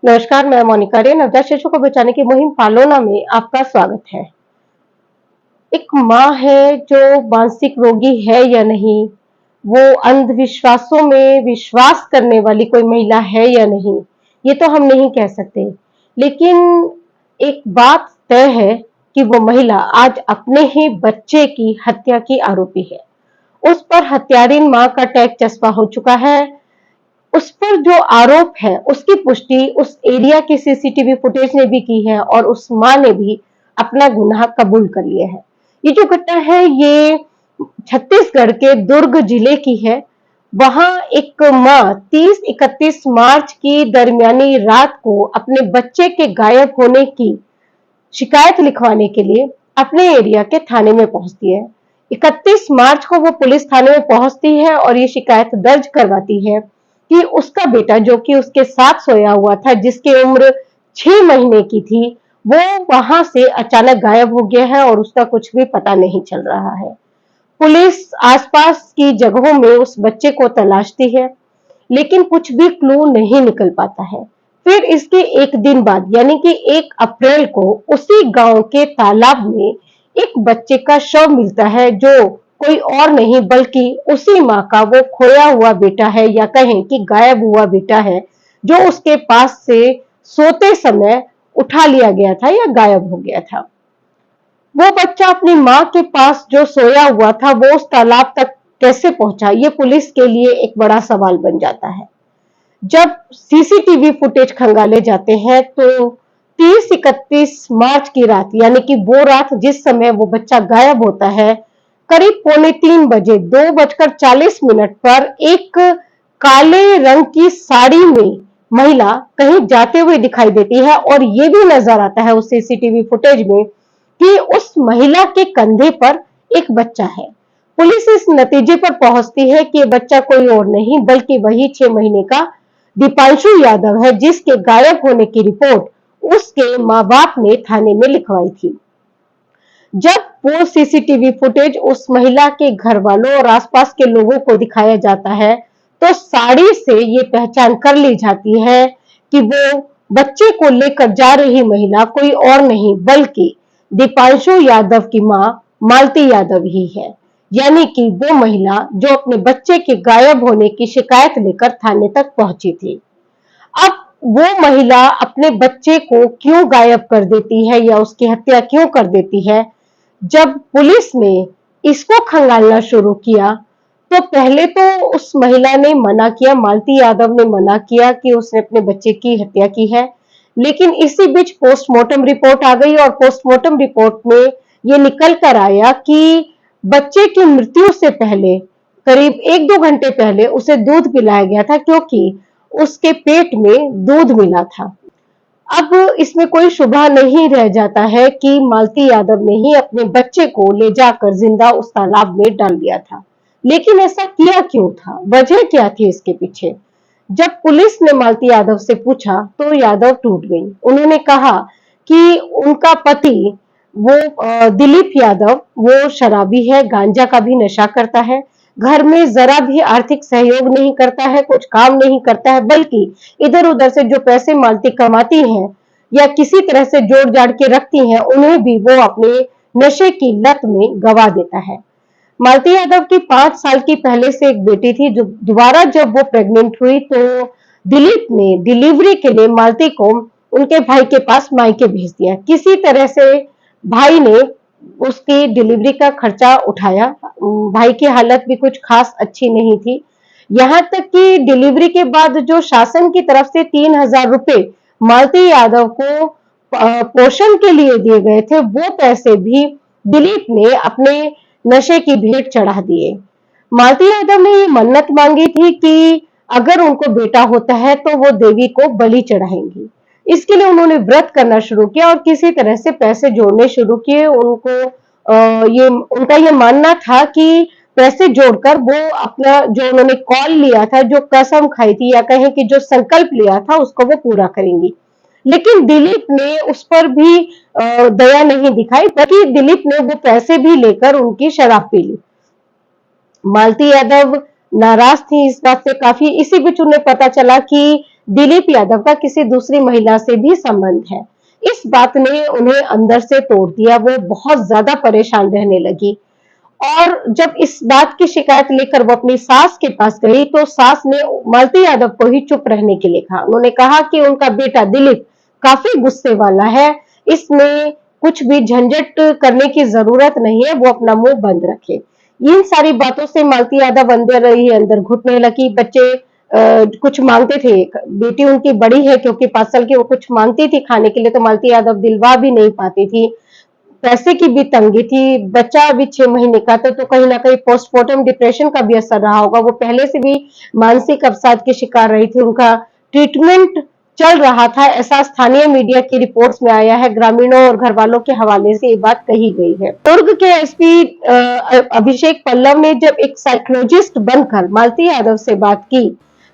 नमस्कार, मैं मोनिका रे नवजात शिशु को बचाने की मुहिम पालोना में आपका स्वागत है। एक माँ है जो मानसिक रोगी है या नहीं, वो अंधविश्वासों में विश्वास करने वाली कोई महिला है या नहीं, ये तो हम नहीं कह सकते। लेकिन एक बात तय है कि वो महिला आज अपने ही बच्चे की हत्या की आरोपी है। उस पर हत्यारिन माँ का टैग चस्पा हो चुका है। उस पर जो आरोप है उसकी पुष्टि उस एरिया की सीसीटीवी फुटेज ने भी की है और उस माँ ने भी अपना गुनाह कबूल कर लिया है। ये जो घटना है ये छत्तीसगढ़ के दुर्ग जिले की है। वहां एक माँ 30-31 मार्च की दरमियानी रात को अपने बच्चे के गायब होने की शिकायत लिखवाने के लिए अपने एरिया के थाने में पहुंचती है। 31 मार्च को वो पुलिस थाने में पहुंचती है और ये शिकायत दर्ज करवाती है कि उसका बेटा जो कि उसके साथ सोया हुआ था, जिसकी उम्र 6 महीने की थी, वो वहां से अचानक गायब हो गया है और उसका कुछ भी पता नहीं चल रहा है। पुलिस आसपास की जगहों में उस बच्चे को तलाशती है, लेकिन कुछ भी क्लू नहीं निकल पाता है। फिर इसके एक दिन बाद यानी कि 1 अप्रैल को उसी गांव के तालाब में एक बच्चे का शव मिलता है, जो कोई और नहीं बल्कि उसी माँ का वो खोया हुआ बेटा है या कहें कि गायब हुआ बेटा है, जो उसके पास से सोते समय उठा लिया गया था या गायब हो गया था। वो बच्चा अपनी माँ के पास जो सोया हुआ था, वो उस तालाब तक कैसे पहुंचा, ये पुलिस के लिए एक बड़ा सवाल बन जाता है। जब सीसीटीवी फुटेज खंगाले जाते हैं तो 30-31 मार्च की रात यानी कि वो रात जिस समय वो बच्चा गायब होता है, करीब 2:45 बजे 2:40 पर एक काले रंग की साड़ी में महिला कहीं जाते हुए दिखाई देती है और ये भी नजर आता है उस सीसीटीवी फुटेज में कि उस महिला के कंधे पर एक बच्चा है। पुलिस इस नतीजे पर पहुंचती है कि ये बच्चा कोई और नहीं बल्कि वही 6 महीने का दीपांशु यादव है, जिसके गायब होने की रिपोर्ट उसके माँ बाप ने थाने में लिखवाई थी। जब वो सीसीटीवी फुटेज उस महिला के घर वालों और आसपास के लोगों को दिखाया जाता है, तो साड़ी से ये पहचान कर ली जाती है कि वो बच्चे को लेकर जा रही महिला कोई और नहीं बल्कि दीपांशु यादव की माँ मालती यादव ही है। यानी कि वो महिला जो अपने बच्चे के गायब होने की शिकायत लेकर थाने तक पहुंची थी। अब वो महिला अपने बच्चे को क्यों गायब कर देती है या उसकी हत्या क्यों कर देती है? जब पुलिस ने इसको खंगालना शुरू किया, तो पहले तो उस महिला ने मना किया, मालती यादव ने मना किया कि उसने अपने बच्चे की हत्या की है। लेकिन इसी बीच पोस्टमार्टम रिपोर्ट आ गई और पोस्टमार्टम रिपोर्ट में ये निकल कर आया कि बच्चे की मृत्यु से पहले करीब 1-2 घंटे पहले उसे दूध पिलाया गया था, क्योंकि उसके पेट में दूध मिला था। अब इसमें कोई शुबा नहीं रह जाता है कि मालती यादव ने ही अपने बच्चे को ले जाकर जिंदा उस तालाब में डाल दिया था। लेकिन ऐसा किया क्यों था? वजह क्या थी इसके पीछे? जब पुलिस ने मालती यादव से पूछा तो यादव टूट गई। उन्होंने कहा कि उनका पति वो दिलीप यादव वो शराबी है, गांजा का भी नशा करता है, घर में जरा भी आर्थिक सहयोग नहीं करता है, कुछ काम नहीं करता है, बल्कि इधर उधर से जो पैसे मालती कमाती हैं या किसी तरह से जोड़ जाड़ के रखती हैं, उन्हें भी वो अपने नशे की लत में गवा देता है। मालती यादव की 5 साल की पहले से एक बेटी थी, जो दोबारा जब वो प्रेग्नेंट हुई तो दिलीप ने डिलीवरी के लिए मालती को उनके भाई के पास मायके भेज दिया। किसी तरह से भाई ने उसकी डिलीवरी का खर्चा उठाया। भाई की हालत भी कुछ खास अच्छी नहीं थी। यहाँ तक कि डिलीवरी के बाद जो शासन की तरफ से 3,000 रुपए मालती यादव को पोषण के लिए दिए गए थे, वो पैसे भी दिलीप ने अपने नशे की भेंट चढ़ा दिए। मालती यादव ने ये मन्नत मांगी थी कि अगर उनको बेटा होता है तो वो देवी को बलि चढ़ाएंगी। इसके लिए उन्होंने व्रत करना शुरू किया और किसी तरह से पैसे जोड़ने शुरू किए। ये उनका ये मानना था कि पैसे जोड़कर वो अपना जो उन्होंने कॉल लिया था, जो कसम खाई थी या कहें कि जो संकल्प लिया था, उसको वो पूरा करेंगी। लेकिन दिलीप ने उस पर भी दया नहीं दिखाई, बल्कि दिलीप ने वो पैसे भी लेकर उनकी शराब पी ली। मालती यादव नाराज थी इस बात से काफी। इसी बीच उन्हें पता चला कि दिलीप यादव का किसी दूसरी महिला से भी संबंध है। इस बात ने उन्हें अंदर से तोड़ दिया, वो बहुत ज्यादा परेशान रहने लगी। और जब इस बात की शिकायत लेकर वो अपनी सास के पास गई तो सास ने मालती यादव को ही चुप रहने के लिए कहा। उन्होंने कहा कि उनका बेटा दिलीप काफी गुस्से वाला है, इसमें कुछ भी झंझट करने की जरूरत नहीं है, वो अपना मुंह बंद रखे। इन सारी बातों से मालती यादव अंदर ही अंदर घुटने लगी। बच्चे कुछ मांगते थे, बेटी उनकी बड़ी है क्योंकि 5 साल की, वो कुछ मांगती थी खाने के लिए तो मालती यादव दिलवा भी नहीं पाती थी। पैसे की भी तंगी थी, बच्चा अभी 6 महीने का था तो कहीं ना कहीं पोस्टमार्टम डिप्रेशन का भी असर रहा होगा। वो पहले से भी मानसिक अवसाद की शिकार रही थी, उनका ट्रीटमेंट चल रहा था, ऐसा स्थानीय मीडिया की रिपोर्ट्स में आया है। ग्रामीणों और घर वालों के हवाले से ये बात कही गई है। दुर्ग के एसपी अभिषेक पल्लव ने जब एक साइकोलॉजिस्ट बनकर मालती यादव से बात की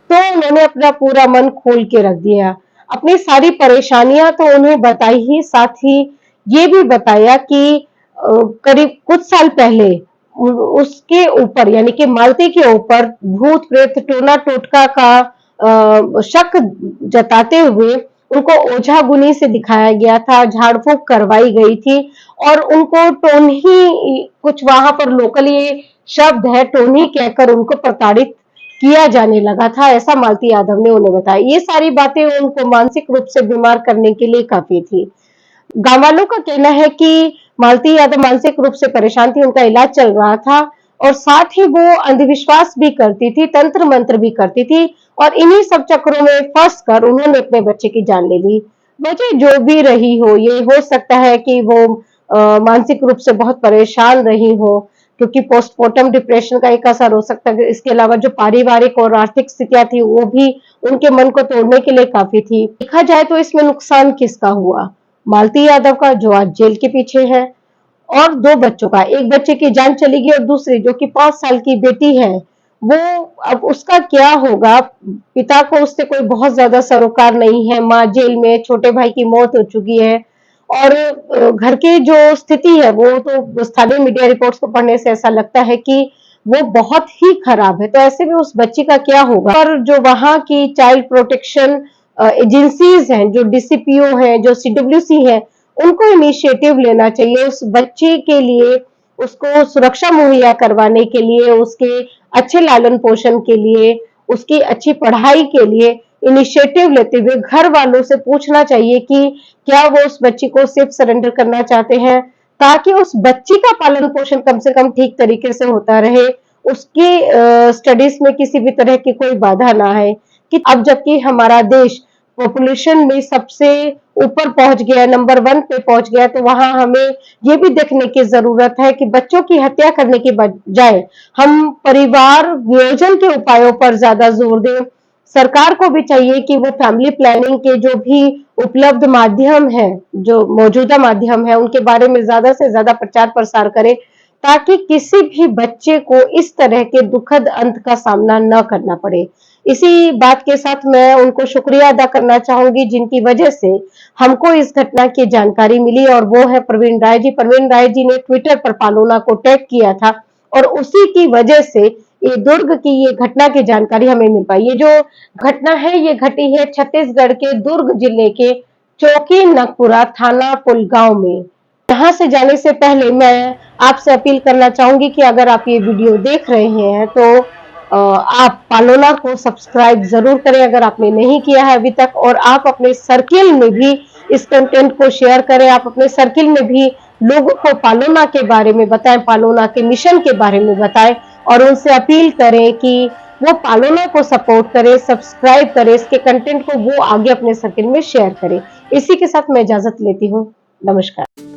तो उन्होंने अपना पूरा मन खोल के रख दिया। अपनी सारी परेशानियां तो उन्हें बताई ही, साथ ही ये भी बताया कि करीब कुछ साल पहले उसके ऊपर यानी कि मालती के ऊपर भूत प्रेत टोना टोटका का शक जताते हुए उनको ओझा गुनी से दिखाया गया था, झाड़ फूक करवाई गई थी और उनको टोनी, कुछ वहां पर लोकल ये शब्द है टोनी कहकर उनको प्रताड़ित किया जाने लगा था, ऐसा मालती यादव ने उन्हें बताया। ये सारी बातें उनको मानसिक रूप से बीमार करने के लिए काफी थी। गांव वालों का कहना है कि मालती यादव मानसिक रूप से परेशान थी, उनका इलाज चल रहा था और साथ ही वो अंधविश्वास भी करती थी, तंत्र मंत्र भी करती थी और इन्हीं सब चक्रों में फंस कर उन्होंने अपने बच्चे की जान ले ली। वजह जो भी रही हो, ये हो सकता है कि वो मानसिक रूप से बहुत परेशान रही हो क्योंकि पोस्टमार्टम डिप्रेशन का एक असर हो सकता है। इसके अलावा जो पारिवारिक और आर्थिक स्थितियां थी वो भी उनके मन को तोड़ने के लिए काफी थी। देखा जाए तो इसमें नुकसान किसका हुआ? मालती यादव का, जो आज जेल के पीछे है, और 2 बच्चों का। एक बच्चे की जान चली गई और दूसरी जो कि 5 साल की बेटी है, वो अब उसका क्या होगा? पिता को उससे कोई बहुत ज्यादा सरोकार नहीं है, माँ जेल में, छोटे भाई की मौत हो चुकी है और घर की जो स्थिति है वो तो स्थानीय मीडिया रिपोर्ट्स को पढ़ने से ऐसा लगता है कि वो बहुत ही खराब है। तो ऐसे में उस बच्ची का क्या होगा? और जो वहां की चाइल्ड प्रोटेक्शन एजेंसीज हैं, जो डीसीपीओ हैं, जो सीडब्ल्यूसी है, उनको इनिशिएटिव लेना चाहिए उस बच्चे के लिए, उसको सुरक्षा मुहैया करवाने के लिए, उसके अच्छे लालन पोषण के लिए, उसकी अच्छी पढ़ाई के लिए इनिशिएटिव लेते हुए घर वालों से पूछना चाहिए कि क्या वो उस बच्ची को सिर्फ सरेंडर करना चाहते हैं ताकि उस बच्ची का पालन पोषण कम से कम ठीक तरीके से होता रहे, उसकी स्टडीज में किसी भी तरह की कोई बाधा ना आए। कि अब जबकि हमारा देश पॉपुलेशन में सबसे ऊपर पहुंच गया, नंबर 1 पे पहुंच गया, तो वहां हमें ये भी देखने की जरूरत है कि बच्चों की हत्या करने के बजाय हम परिवार नियोजन के उपायों पर ज्यादा जोर दें। सरकार को भी चाहिए कि वो फैमिली प्लानिंग के जो भी उपलब्ध माध्यम है, जो मौजूदा माध्यम है, उनके बारे में ज्यादा से ज्यादा प्रचार प्रसार करे ताकि किसी भी बच्चे को इस तरह के दुखद अंत का सामना न करना पड़े। इसी बात के साथ मैं उनको शुक्रिया अदा करना चाहूंगी जिनकी वजह से हमको इस घटना की जानकारी मिली और वो है प्रवीण राय जी। प्रवीण राय जी ने ट्विटर पर पालोना को टैग किया था और उसी की वजह से ये दुर्ग की ये घटना की जानकारी हमें मिल पाई। ये जो घटना है ये घटी है छत्तीसगढ़ के दुर्ग जिले के चौकी नगपुरा थाना पुलगांव में। यहाँ से जाने से पहले मैं आपसे अपील करना चाहूंगी कि अगर आप ये वीडियो देख रहे हैं तो आप पालोना को सब्सक्राइब जरूर करें अगर आपने नहीं किया है अभी तक, और आप अपने सर्किल में भी इस कंटेंट को शेयर करें। आप अपने सर्किल में भी लोगों को पालोना के बारे में बताएं, पालोना के मिशन के बारे में बताएं और उनसे अपील करें कि वो पालोना को सपोर्ट करें, सब्सक्राइब करें, इसके कंटेंट को वो आगे अपने सर्किल में शेयर करें। इसी के साथ मैं इजाजत लेती हूँ। नमस्कार।